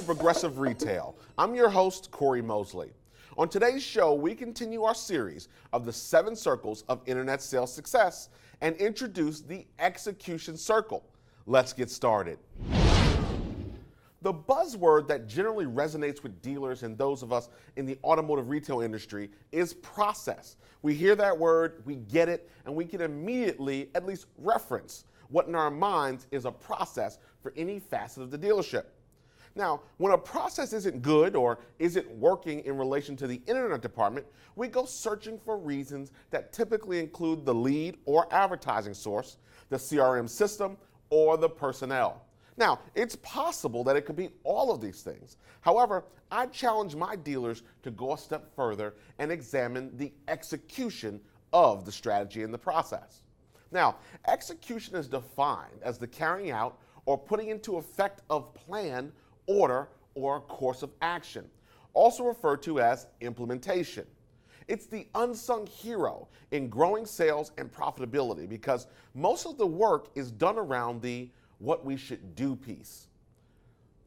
Progressive Retail. I'm your host, Corey Mosley. On today's show, we continue our series of the 7 circles of internet sales success and introduce the execution circle. Let's get started. The buzzword that generally resonates with dealers and those of us in the automotive retail industry is process. We hear that word, we get it, and we can immediately at least reference what in our minds is a process for any facet of the dealership. Now, when a process isn't good or isn't working in relation to the internet department, we go searching for reasons that typically include the lead or advertising source, the CRM system, or the personnel. Now, it's possible that it could be all of these things. However, I challenge my dealers to go a step further and examine the execution of the strategy and the process. Now, execution is defined as the carrying out or putting into effect of plan, order, or course of action, also referred to as implementation. It's the unsung hero in growing sales and profitability because most of the work is done around the what we should do piece.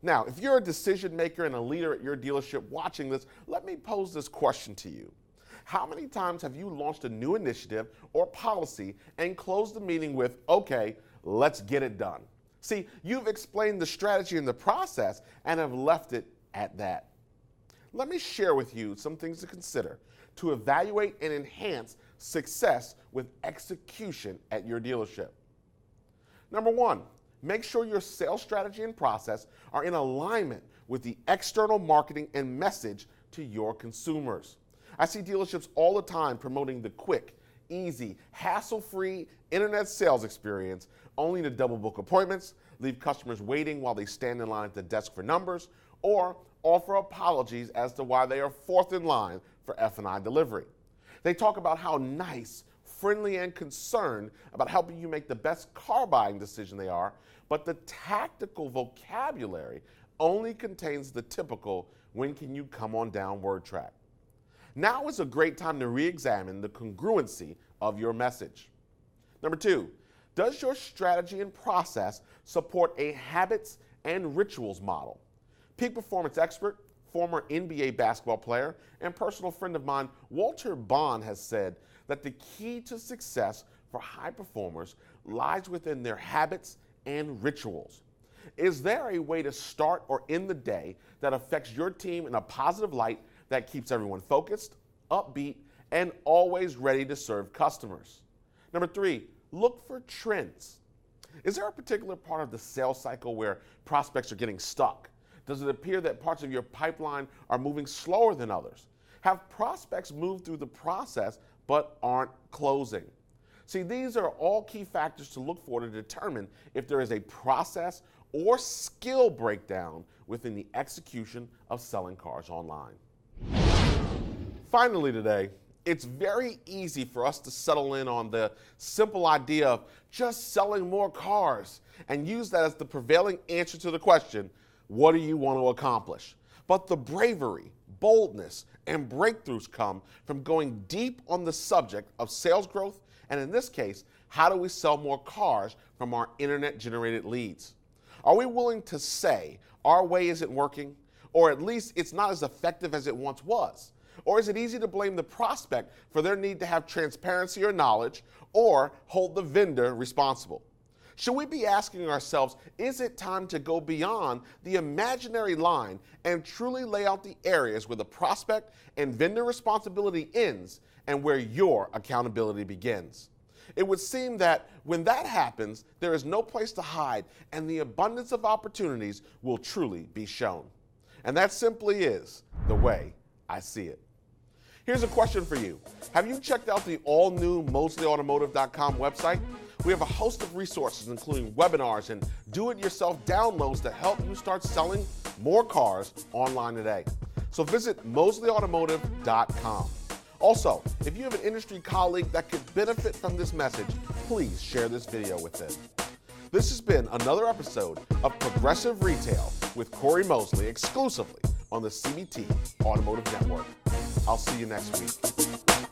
Now, if you're a decision maker and a leader at your dealership watching this, let me pose this question to you. How many times have you launched a new initiative or policy and closed the meeting with, okay, let's get it done? See, you've explained the strategy and the process and have left it at that. Let me share with you some things to consider to evaluate and enhance success with execution at your dealership. Number 1, make sure your sales strategy and process are in alignment with the external marketing and message to your consumers. I see dealerships all the time promoting the quick, easy, hassle-free internet sales experience only to double book appointments, leave customers waiting while they stand in line at the desk for numbers, or offer apologies as to why they are fourth in line for F&I delivery. They talk about how nice, friendly, and concerned about helping you make the best car buying decision they are, but the tactical vocabulary only contains the typical "when can you come on down" word track. Now is a great time to re-examine the congruency of your message. Number 2, does your strategy and process support a habits and rituals model? Peak performance expert, former NBA basketball player, and personal friend of mine, Walter Bond, has said that the key to success for high performers lies within their habits and rituals. Is there a way to start or end the day that affects your team in a positive light that keeps everyone focused, upbeat, and always ready to serve customers? Number 3, look for trends. Is there a particular part of the sales cycle where prospects are getting stuck? Does it appear that parts of your pipeline are moving slower than others? Have prospects moved through the process but aren't closing? See, these are all key factors to look for to determine if there is a process or skill breakdown within the execution of selling cars online. Finally today, it's very easy for us to settle in on the simple idea of just selling more cars and use that as the prevailing answer to the question, what do you want to accomplish? But the bravery, boldness, and breakthroughs come from going deep on the subject of sales growth, and in this case, how do we sell more cars from our internet-generated leads? Are we willing to say our way isn't working, or at least it's not as effective as it once was? Or is it easy to blame the prospect for their need to have transparency or knowledge, or hold the vendor responsible? Should we be asking ourselves, is it time to go beyond the imaginary line and truly lay out the areas where the prospect and vendor responsibility ends and where your accountability begins? It would seem that when that happens, there is no place to hide and the abundance of opportunities will truly be shown. And that simply is the way I see it. Here's a question for you. Have you checked out the all-new MosleyAutomotive.com website? We have a host of resources, including webinars and do-it-yourself downloads to help you start selling more cars online today. So visit MosleyAutomotive.com. Also, if you have an industry colleague that could benefit from this message, please share this video with them. This has been another episode of Progressive Retail with Corey Mosley, exclusively on the CBT Automotive Network. I'll see you next week.